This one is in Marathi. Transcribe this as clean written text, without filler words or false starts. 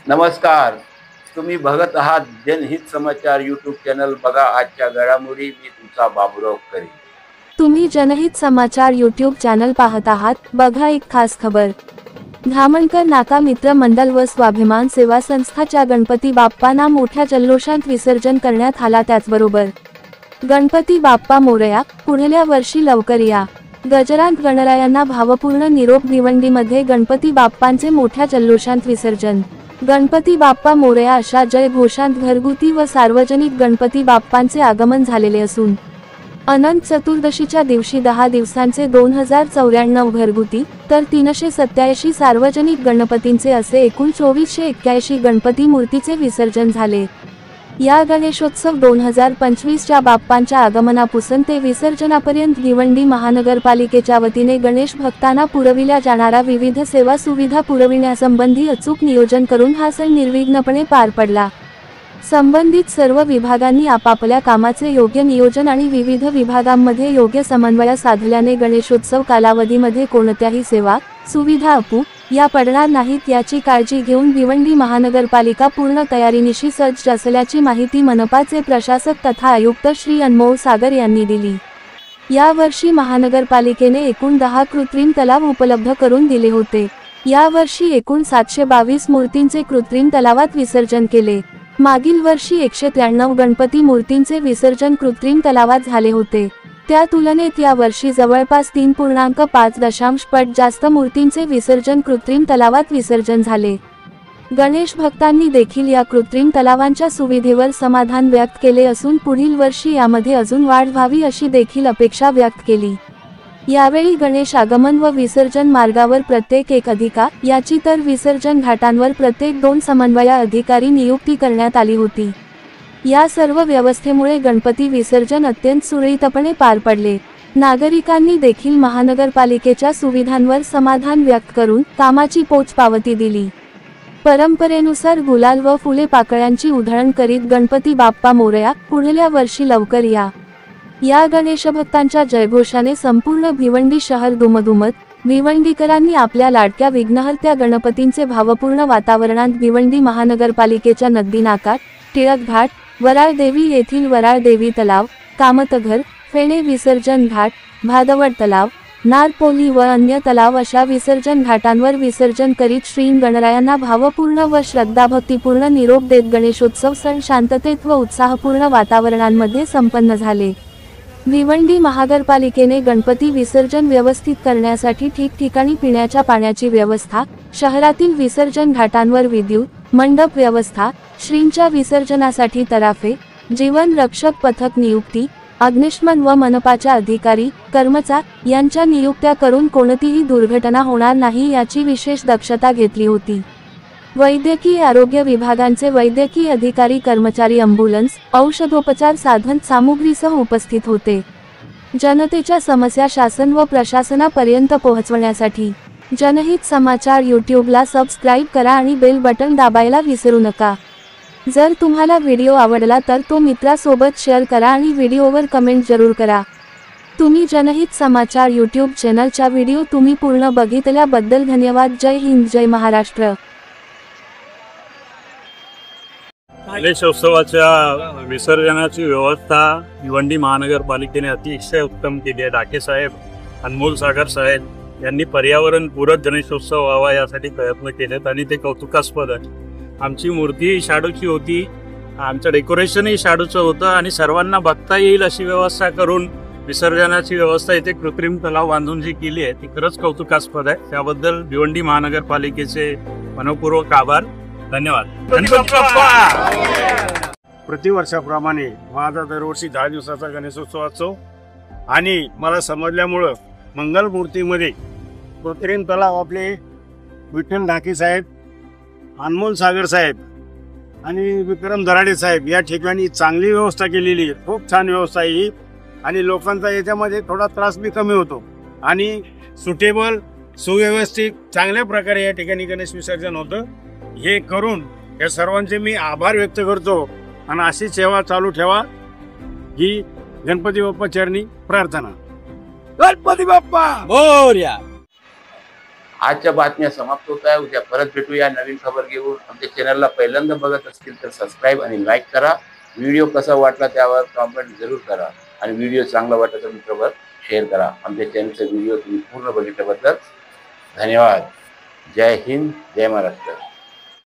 नमस्कार. तुम्ही बघत आहात जनहित समाचार यूट्यूब चॅनल. बघा आजच्या घडामोडी. मी तुमचा बाबुराव करी. तुम्ही जनहित समाचार यूट्यूब चॅनल पाहत आहात. बघा एक खास खबर. धामणकर नाका मित्र मंडळ व स्वाभिमान सेवा संस्थाच्या गणपती बाप्पांना मोठ्या जल्लोषात विसर्जन करण्यात आला. त्याचबरोबर गणपती बाप्पा मोरया, पुढल्या वर्षी लवकर या. गजरात गणरायांना भावपूर्ण निरोप. भिवंडीमध्ये गणपती बाप्पांचे मोठ्या जल्लोषात विसर्जन. गणपती बाप्पा मोरया अशा जय घोषांत घरगुती व सार्वजनिक गणपती बाप्पांचे आगमन झालेले असून अनंत चतुर्दशीच्या दिवशी 10 दिवसांचे 2094 घरगुती तर 387 सार्वजनिक गणपतींचे असे एकूण 2481 गणपती मूर्तीचे विसर्जन झाले. या गणेशोत्सव 2025च्या बाप्पांच्या आगमनापासून ते विसर्जनापर्यंत भिवंडी महानगरपालिकेच्या वतीने गणेश भक्तांना पुरविल्या जाणाऱ्या विविध सेवा सुविधा पुरविण्यासंबंधी अचूक नियोजन करून हा सण निर्विघ्नपणे पार पडला. संबंधित सर्व विभागांनी आपापल्या कामाचे योग्य नियोजन आणि विविध विभागांमध्ये योग्य समन्वय साधल्याने गणेशोत्सव कालावधीमध्ये कोणत्याही सेवा सुविधा या पडणार नाहीत याची काळजी घेऊन भिवंडी महानगरपालिका पूर्ण तयारीनिशी सज्ज असल्याची माहिती मनपाचे प्रशासक तथा आयुक्त श्री अनमोल सागर यांनी दिली. यावर्षी महानगरपालिकेने एकूण 10 कृत्रिम तलाव उपलब्ध करून दिले होते. यावर्षी एकूण 722 मूर्तींचे कृत्रिम तलावात विसर्जन केले. मागील वर्षी 193 गणपती मूर्तींचे विसर्जन कृत्रिम तलावात झाले होते. त्या तुलनेत या वर्षी जवळपास 3.5 पट जास्त मूर्तींचे विसर्जन कृत्रिम तलावात विसर्जन झाले. गणेश भक्तांनी देखील या कृत्रिम तलावांच्या सुविधेवर समाधान व्यक्त केले असून पुढील वर्षी यामध्ये अजून वाढ व्हावी अशी देखील अपेक्षा व्यक्त केली. यावेळी गणेश आगमन व विसर्जन मार्गावर प्रत्येक 1 अधिकारी याची तर विसर्जन घाटांवर प्रत्येक 2 समन्वय अधिकारी नियुक्ती करण्यात आली होती. या सर्व व्यवस्थेमुळे गणपती विसर्जन अत्यंत सुरळीतपणे पार पडले. नागरिकांनी देखील महानगरपालिकेच्या सुविधांवर समाधान व्यक्त करून कामाची पोचपावती दिली. परंपरेनुसार गुलाल व फुले पाकळ्यांची उधळण करीत गणपती बाप्पा मोरया, पुढल्या वर्षी लवकर या. या गणेशभक्तांच्या जयघोषाने संपूर्ण भिवंडी शहर दुमदुमत. भिवंडीकरांनी आपल्या लाडक्या विघ्नहर्त्या गणपतींचे भावपूर्ण वातावरणात भिवंडी महानगरपालिकेच्या नदी नाका, टिळक घाट, वराळ देवी येथील वराळ देवी तलाव, कामतघर, फेणे विसर्जन घाट, भादवड तलाव, नारपोली व अन्य तलाव अशा विसर्जन घाटांवर विसर्जन करीत श्री गणरायांना भावपूर्ण व श्रद्धाभक्तीपूर्ण निरोप देत गणेशोत्सव सण शांततेत व उत्साहपूर्ण वातावरणांमध्ये संपन्न झाले. भिवंडी महानगरपालिकेने गणपती विसर्जन व्यवस्थित करण्यासाठी ठिकठिकाणी पिण्याच्या पाण्याची व्यवस्था, शहरातील विसर्जन घाटांवर विद्युत मंडप व्यवस्था, श्रींच्या विसर्जनासाठी तराफे, जीवन रक्षक पथक नियुक्ती, अग्निशमन व मनपाच्या अधिकारी कर्मचारी यांच्या नियुक्त्या करून कोणतीही दुर्घटना होणार नाही याची विशेष दक्षता घेतली होती. वैद्यकीय आरोग्य विभागांचे वैद्यकीय अधिकारी कर्मचारी अँब्युलन्स, औषधोपचार साधन सामुग्रीसह उपस्थित होते. जनतेच्या समस्या शासन व प्रशासनापर्यंत पोहोचवण्यासाठी जनहित समाचार यूट्यूबला सबस्क्राईब करा आणि बेल बटन दाबायला विसरू नका. जर तुम्हाला व्हिडिओ आवडला तर तो मित्रासोबत शेअर करा आणि व्हिडिओवर कमेंट जरूर करा. तुम्ही जनहित समाचार यूट्यूब चॅनलचा व्हिडिओ तुम्ही पूर्ण बघितल्याबद्दल धन्यवाद. जय हिंद, जय महाराष्ट्र. गणेशोत्सवाच्या विसर्जनाची व्यवस्था भिवंडी महानगरपालिकेने अतिशय उत्तम केली आहे. डाके साहेब, अनमोल सागर साहेब यांनी पर्यावरणपूरक गणेशोत्सव व्हावा यासाठी प्रयत्न केलेत आणि ते कौतुकास्पद आहे. आमची मूर्ती शाडूची होती, आमचं डेकोरेशनही शाडूचं होतं आणि सर्वांना बघता येईल अशी व्यवस्था करून विसर्जनाची व्यवस्था इथे कृत्रिम तलाव बांधून जी केली आहे ती खरंच कौतुकास्पद आहे. त्याबद्दल भिवंडी महानगरपालिकेचे मनपूर्वक आभार. धन्यवाद. प्रतिवर्षाप्रमाणे माझा दरवर्षी 10 दिवसाचा गणेशोत्सव असतो आणि मला समजल्यामुळं मंगलमूर्तीमध्ये कृत्रिम तलाव आपले विठ्ठल ढाके साहेब, अनमोल सागर साहेब आणि विक्रम दराडे साहेब या ठिकाणी चांगली व्यवस्था केलेली आहे. खूप छान व्यवस्था आहे ही आणि लोकांचा याच्यामध्ये थोडा त्रास बी कमी होतो आणि सुटेबल सुव्यवस्थित चांगल्या प्रकारे या ठिकाणी गणेश विसर्जन होतं. हे करून या सर्वांचे मी आभार व्यक्त करतो आणि अशी सेवा चालू ठेवा ही गणपती बाप्पा चरणी प्रार्थना. गणपती बाप्पा मोरया. आजच्या बातम्या समाप्त होत आहे. उद्या परत भेटूया नवीन खबर घेऊन. आमच्या चॅनलला पहिल्यांदा बघत असतील तर सबस्क्राईब आणि लाईक करा. व्हिडिओ कसा वाटला त्यावर कॉमेंट जरूर करा आणि व्हिडिओ चांगला वाटला तर मित्रांवर शेअर करा. आमच्या चॅनलचा व्हिडिओ तुम्ही पूर्ण बघितल्याबद्दल धन्यवाद. जय हिंद, जय महाराष्ट्र.